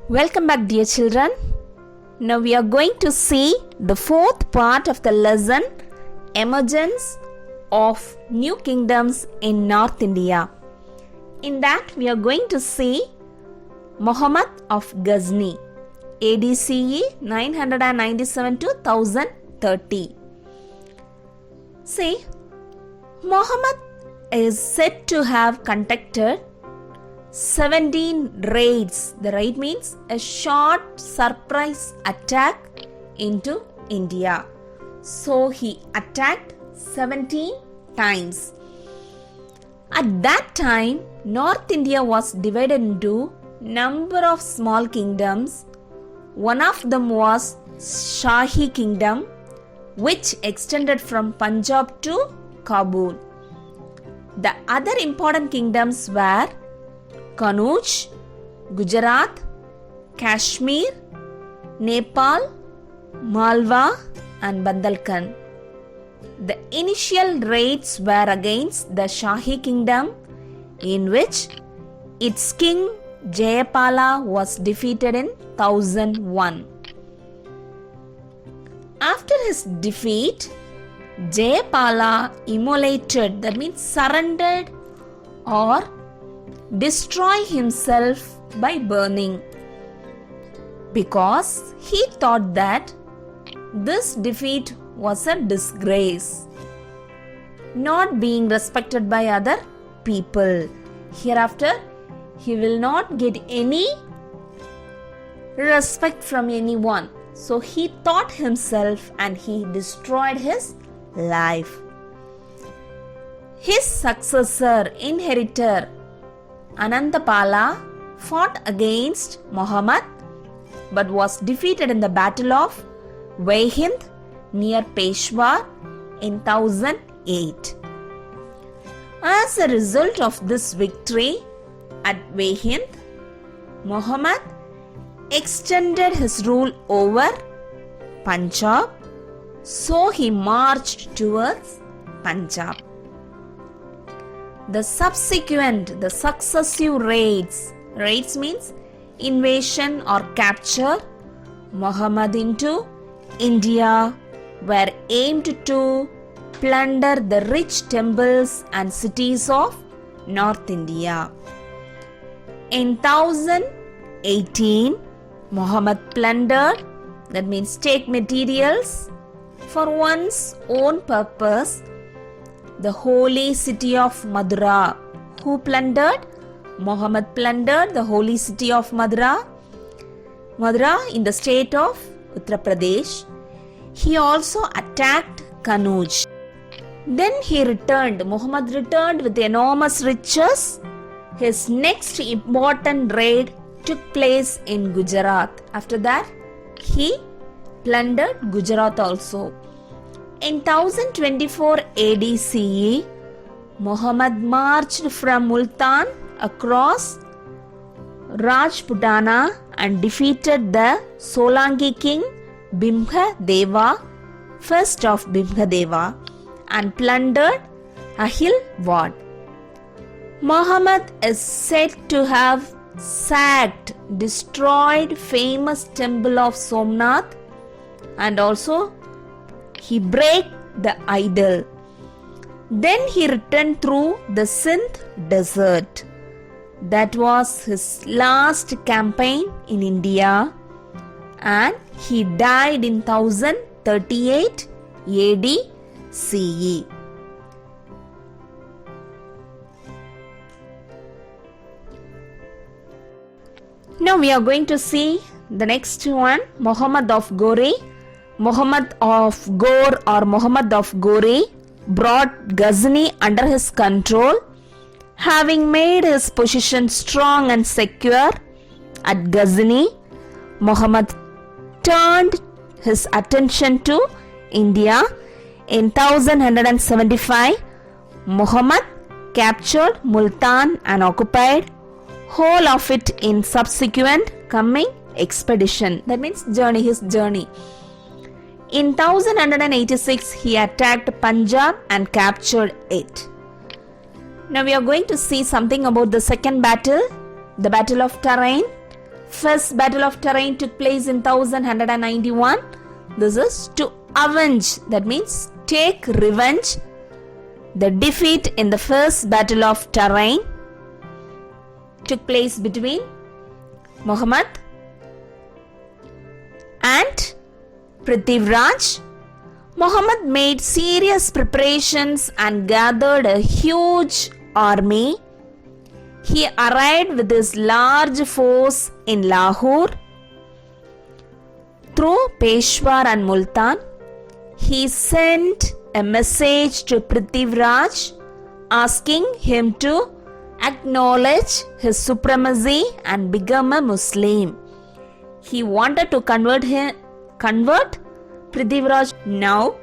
Welcome back, dear children. Now we are going to see the fourth part of the lesson, Emergence of New Kingdoms in North India. In that we are going to see Muhammad of Ghazni, AD-CE 997 to 1030. See, Muhammad is said to have conducted 17 raids. The raid means a short surprise attack into India. So he attacked 17 times. At that time, North India was divided into number of small kingdoms. One of them was Shahi Kingdom, which extended from Punjab to Kabul. The other important kingdoms were Kanuj, Gujarat, Kashmir, Nepal, Malwa and Bandalkhan. The initial raids were against the Shahi Kingdom, in which its king Jayapala was defeated in 1001. After his defeat, Jayapala immolated, that means surrendered or destroy himself by burning, because he thought that this defeat was a disgrace, not being respected by other people. Hereafter, he will not get any respect from anyone. So he thought himself and he destroyed his life. His successor, inheritor, Anantapala fought against Muhammad but was defeated in the Battle of Vaihind near Peshawar in 1008. As a result of this victory at Vaihind, Muhammad extended his rule over Punjab, so he marched towards Punjab. The successive raids means invasion or capture Muhammad into India, were aimed to plunder the rich temples and cities of North India. In 1018, Muhammad plundered, that means take materials for one's own purpose, the holy city of Mathura. Who plundered? Muhammad plundered the holy city of Mathura in the state of Uttar Pradesh. He also attacked Kanuj. Then Muhammad returned with enormous riches. His next important raid took place in Gujarat. After that, he plundered Gujarat also. In 1024 AD-CE, Muhammad marched from Multan across Rajputana and defeated the Solanki king Bhimha-Deva, first of Bhimha-Deva, and plundered Ahilwad. Muhammad is said to have destroyed famous temple of Somnath, and also he break the idol. Then he returned through the Sindh desert. That was his last campaign in India, and he died in 1038 AD-CE. Now we are going to see the next one, Muhammad of Ghori. Muhammad of Ghor or Muhammad of Ghori brought Ghazni under his control. Having made his position strong and secure at Ghazni, Muhammad turned his attention to India. In 1175, Muhammad captured Multan and occupied whole of it in subsequent coming expedition. That means his journey. In 1186, he attacked Punjab and captured it. Now we are going to see something about the second battle, the Battle of Tarain. first battle of Tarain took place in 1191? This is to avenge, that means take revenge, the defeat in the first battle of Tarain took place between Muhammad and Prithviraj. Muhammad made serious preparations and gathered a huge army. He arrived with his large force in Lahore. Through Peshawar and Multan, he sent a message to Prithviraj asking him to acknowledge his supremacy and become a Muslim. He wanted to convert Prithviraj. Now